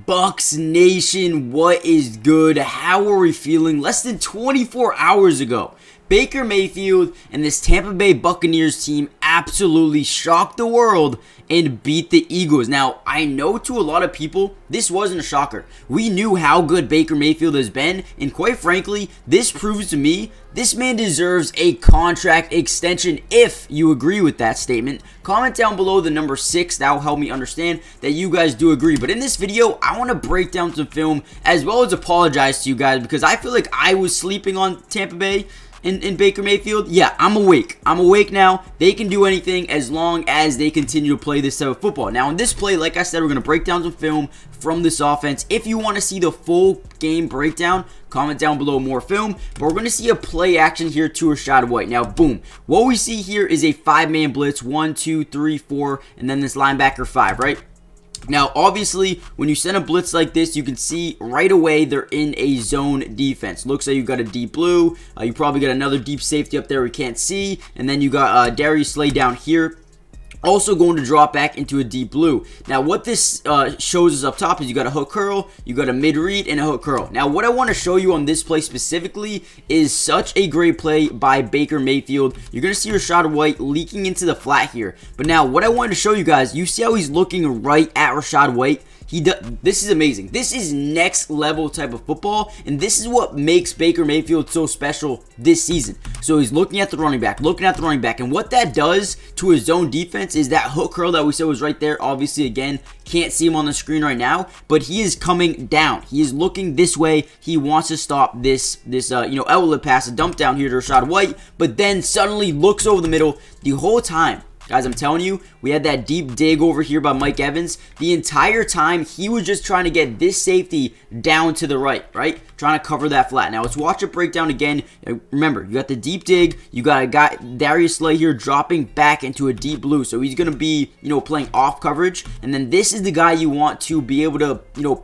Bucs Nation, what is good? How are we feeling? Less than 24 hours ago, Baker Mayfield and this Tampa Bay Buccaneers team absolutely shocked the world and beat the Eagles. Now, I know to a lot of people, this wasn't a shocker. We knew how good Baker Mayfield has been, and quite frankly, this proves to me this man deserves a contract extension if you agree with that statement. Comment down below the number 6. That will help me understand that you guys do agree. But in this video, I want to break down some film as well as apologize to you guys because I feel like I was sleeping on Tampa Bay in Baker Mayfield. Yeah, I'm awake. I'm awake now. They can do anything as long as they continue to play this type of football. Now, in this play, like I said, we're going to break down some film from this offense. If you want to see the full game breakdown, comment down below more film. But we're going to see a play action here to Rachaad White. Now, boom. What we see here is a 5-man blitz. 1, 2, 3, 4, and then this linebacker 5, right? Now, obviously, when you send a blitz like this, you can see right away they're in a zone defense. Looks like you got a deep blue. You probably got another deep safety up there we can't see. And then you got Darius Slay down here, also going to drop back into a deep blue. Now, what this shows us up top is you got a hook curl, you got a mid-read, and a hook curl. Now, what I want to show you on this play specifically is such a great play by Baker Mayfield. You're going to see Rachaad White leaking into the flat here. But now, what I wanted to show you guys, you see how he's looking right at Rachaad White? This is amazing. This is next level type of football, and this is what makes Baker Mayfield so special this season. So he's looking at the running back, and what that does to his zone defense is that hook curl that we said was right there. Obviously, again, can't see him on the screen right now, but he is coming down. He is looking this way. He wants to stop this outlet pass, a dump down here to Rachaad White, but then suddenly looks over the middle the whole time. Guys, I'm telling you, we had that deep dig over here by Mike Evans. The entire time, he was just trying to get this safety down to the right? Trying to cover that flat. Now, let's watch it break down again. Remember, you got the deep dig. You got a guy, Darius Slay here, dropping back into a deep blue. So he's going to be, playing off coverage. And then this is the guy you want to be able to,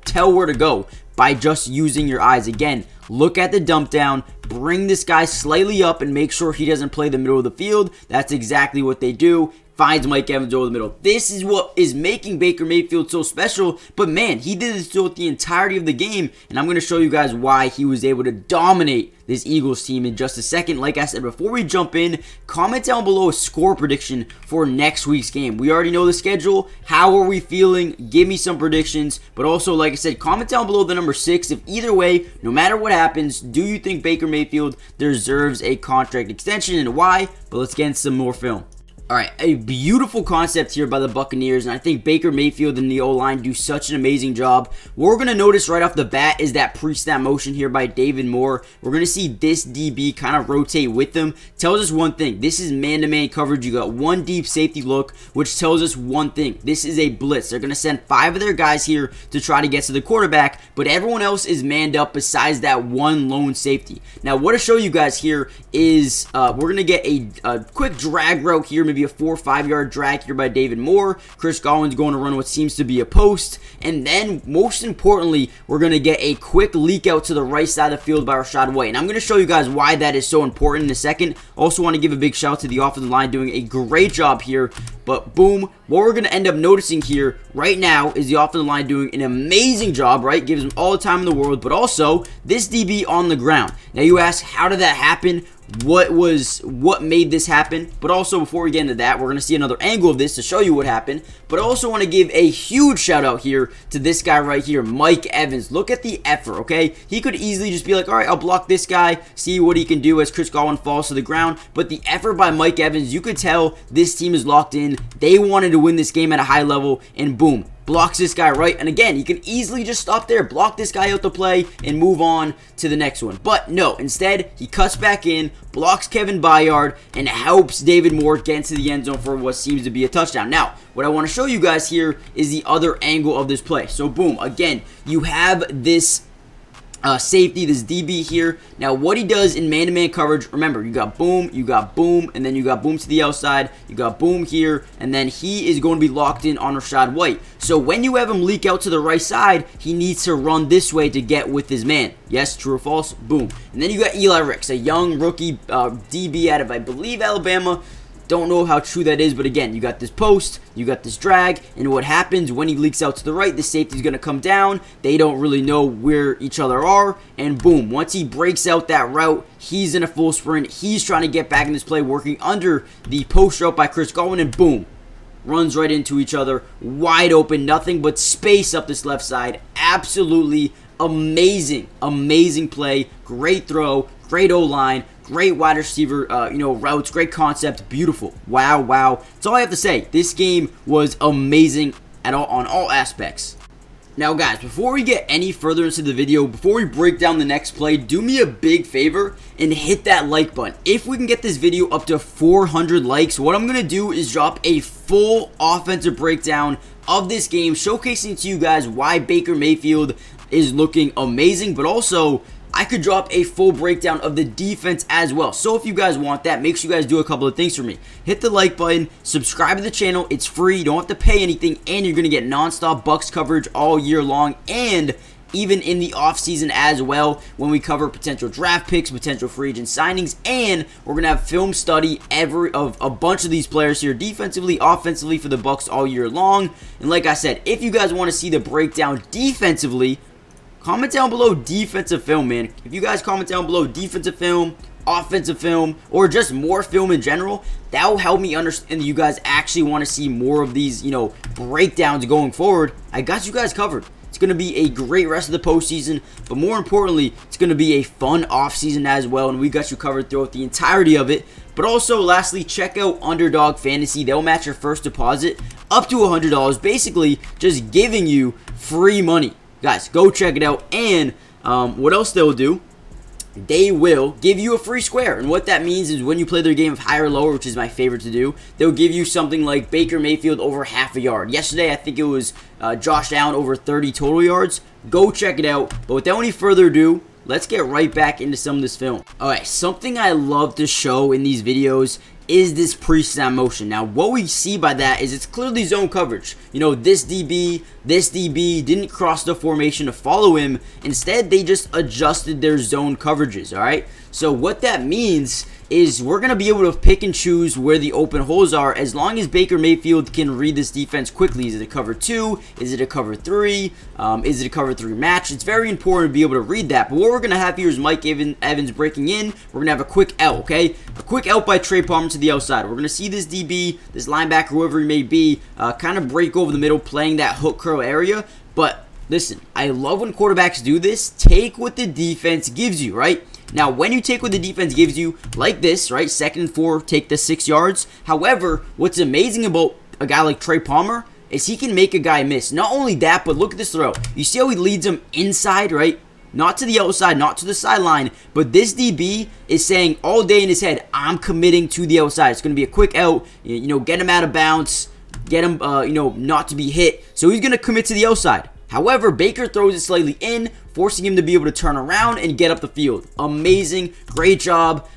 tell where to go by just using your eyes. Again, look at the dump down, bring this guy slightly up and make sure he doesn't play the middle of the field. That's exactly what they do. Finds Mike Evans over the middle. This is what is making Baker Mayfield so special. But man, he did this throughout the entirety of the game. And I'm going to show you guys why he was able to dominate this Eagles team in just a second. Like I said, before we jump in, comment down below a score prediction for next week's game. We already know the schedule. How are we feeling? Give me some predictions. But also, like I said, comment down below the number 6. If either way, no matter what happens, do you think Baker Mayfield deserves a contract extension and why? But let's get into some more film. All right, a beautiful concept here by the Buccaneers, and I think Baker Mayfield and the O-line do such an amazing job. What we're going to notice right off the bat is that pre-snap motion here by David Moore. We're going to see this DB kind of rotate with them. Tells us one thing. This is man-to-man coverage. You got one deep safety look, which tells us one thing. This is a blitz. They're going to send 5 of their guys here to try to get to the quarterback, but everyone else is manned up besides that one lone safety. Now, what to show you guys here is we're going to get a quick drag route here, maybe a 4 or 5 yard drag here by David Moore. Godwin's going to run what seems to be a post. And then, most importantly, we're going to get a quick leak out to the right side of the field by Rachaad White. And I'm going to show you guys why that is so important in a second. Also want to give a big shout out to the offensive line doing a great job here. But boom, what we're going to end up noticing here right now is the offensive line doing an amazing job, right? Gives them all the time in the world, but also this DB on the ground. Now you ask, how did that happen? What made this happen? But also, before we get into that, we're going to see another angle of this to show you what happened. But I also want to give a huge shout out here to this guy right here, Mike Evans. Look at the effort, okay? He could easily just be like, all right, I'll block this guy, see what he can do as Chris Godwin falls to the ground. But the effort by Mike Evans, you could tell this team is locked in. They wanted to win this game at a high level, and boom, blocks this guy right. And again, you can easily just stop there, block this guy out the play, and move on to the next one. But no, instead, he cuts back in, blocks Kevin Byard, and helps David Moore get into the end zone for what seems to be a touchdown. Now, what I want to show you guys here is the other angle of this play. So boom, again, you have this safety, this DB here. Now, what he does in man-to-man coverage, remember, you got boom, and then you got boom to the outside, you got boom here, and then he is going to be locked in on Rachaad White. So when you have him leak out to the right side, he needs to run this way to get with his man. Yes, true or false? Boom. And then you got Eli Ricks, a young rookie DB out of, I believe, Alabama. Don't know how true that is, but again, you got this post, you got this drag, and what happens when he leaks out to the right, the safety's going to come down. They don't really know where each other are, and boom, once he breaks out that route, he's in a full sprint. He's trying to get back in this play, working under the post route by Godwin, and boom, runs right into each other, wide open, nothing but space up this left side. Absolutely amazing, amazing play, great throw, great O-line, great wide receiver, routes, great concept, beautiful. Wow. That's all I have to say. This game was amazing on all aspects. Now, guys, before we get any further into the video, before we break down the next play, do me a big favor and hit that like button. If we can get this video up to 400 likes, what I'm going to do is drop a full offensive breakdown of this game, showcasing to you guys why Baker Mayfield is looking amazing, but also I could drop a full breakdown of the defense as well. So if you guys want that, make sure you guys do a couple of things for me. Hit the like button, subscribe to the channel. It's free. You don't have to pay anything, and you're going to get nonstop Bucs coverage all year long, and even in the offseason as well, when we cover potential draft picks, potential free agent signings, and we're going to have film study of a bunch of these players here, defensively, offensively, for the Bucs all year long. And like I said, if you guys want to see the breakdown defensively, comment down below defensive film, man. If you guys comment down below defensive film, offensive film, or just more film in general, that will help me understand that you guys actually want to see more of these, breakdowns going forward. I got you guys covered. It's going to be a great rest of the postseason, but more importantly, it's going to be a fun offseason as well, and we got you covered throughout the entirety of it. But also, lastly, check out Underdog Fantasy. They'll match your first deposit up to $100, basically just giving you free money. Guys, go check it out. And what else they'll do? They will give you a free square. And what that means is when you play their game of higher or lower, which is my favorite to do, they'll give you something like Baker Mayfield over half a yard. Yesterday, I think it was Josh Allen over 30 total yards. Go check it out. But without any further ado, let's get right back into some of this film. Alright, something I love to show in these videos is this pre-snap motion. Now, what we see by that is it's clearly zone coverage. This DB didn't cross the formation to follow him. Instead, they just adjusted their zone coverages, all right? So what that means is we're going to be able to pick and choose where the open holes are as long as Baker Mayfield can read this defense quickly. Is it a cover 2? Is it a cover 3? Is it a cover 3 match? It's very important to be able to read that. But what we're going to have here is Mike Evans breaking in. We're going to have a quick out, okay? A quick out by Trey Palmer to the outside. We're going to see this DB, this linebacker, whoever he may be, kind of break over the middle, playing that hook curl area. But listen, I love when quarterbacks do this. Take what the defense gives you, right? Now, when you take what the defense gives you, like this, right, 2nd and 4, take the 6 yards. However, what's amazing about a guy like Trey Palmer is he can make a guy miss. Not only that, but look at this throw. You see how he leads him inside, right? Not to the outside, not to the sideline, but this DB is saying all day in his head, I'm committing to the outside. It's going to be a quick out, get him out of bounds, get him, not to be hit. So he's going to commit to the outside. However, Baker throws it slightly in, forcing him to be able to turn around and get up the field. Amazing. Great job,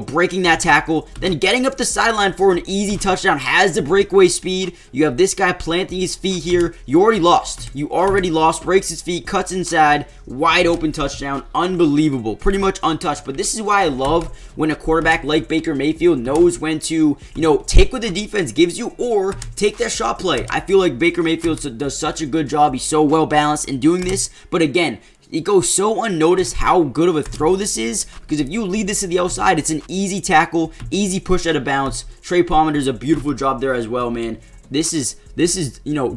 breaking that tackle. Then getting up the sideline for an easy touchdown. Has the breakaway speed. You have this guy planting his feet here. You already lost. Breaks his feet, cuts inside. Wide open touchdown. Unbelievable. Pretty much untouched. But this is why I love when a quarterback like Baker Mayfield knows when to, take what the defense gives you or take that shot play. I feel like Baker Mayfield does such a good job. He's so well balanced in doing this. But again, it goes so unnoticed how good of a throw this is, because if you lead this to the outside, it's an easy tackle, easy push out of bounds. Trey Palmer does a beautiful job there as well, man. This is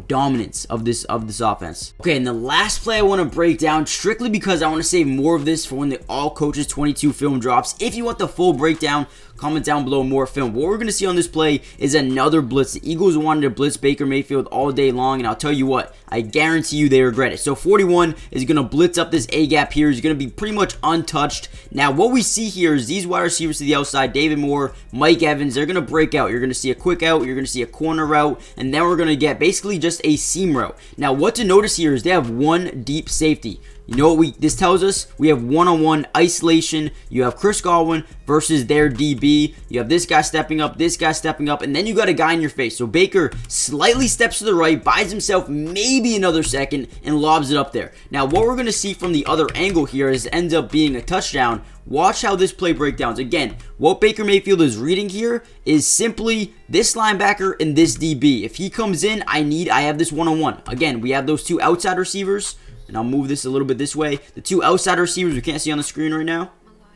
dominance of this offense. Okay, and the last play I want to break down, strictly because I want to save more of this for when the All Coaches 22 film drops. If you want the full breakdown, comment down below more film. What we're going to see on this play is another blitz. The Eagles wanted to blitz Baker Mayfield all day long, and I'll tell you what, I guarantee you they regret it. So 41 is going to blitz up this A-gap here. He's going to be pretty much untouched. Now, what we see here is these wide receivers to the outside, David Moore, Mike Evans, they're going to break out. You're going to see a quick out. You're going to see a corner route, and then we're going to get basically just a seam route. Now, what to notice here is they have one deep safety. You know what this tells us? We have one-on-one isolation. You have Godwin versus their DB. You have this guy stepping up, and then you got a guy in your face. So Baker slightly steps to the right, buys himself maybe another second, and lobs it up there. Now, what we're going to see from the other angle here is it ends up being a touchdown. Watch how this play breakdowns. Again, what Baker Mayfield is reading here is simply this linebacker and this DB. If he comes in, I have this one-on-one. Again, we have those two outside receivers. And I'll move this a little bit this way. The two outside receivers we can't see on the screen right now.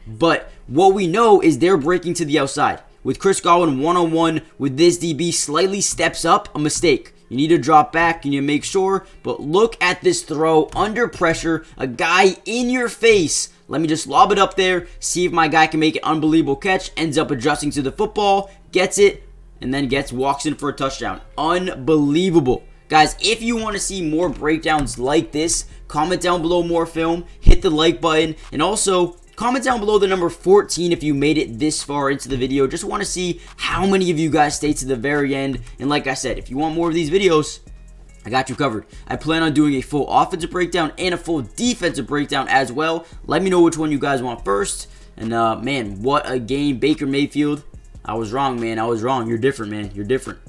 But what we know is they're breaking to the outside. With Godwin one-on-one with this DB slightly steps up, a mistake. You need to drop back, you need to make sure. But look at this throw under pressure. A guy in your face. Let me just lob it up there. See if my guy can make an unbelievable catch. Ends up adjusting to the football. Gets it. And then walks in for a touchdown. Unbelievable. Guys, if you want to see more breakdowns like this, comment down below more film, hit the like button, and also comment down below the number 14 if you made it this far into the video. Just want to see how many of you guys stayed to the very end. And like I said, if you want more of these videos, I got you covered. I plan on doing a full offensive breakdown and a full defensive breakdown as well. Let me know which one you guys want first. And man, what a game. Baker Mayfield. I was wrong, man. I was wrong. You're different, man. You're different.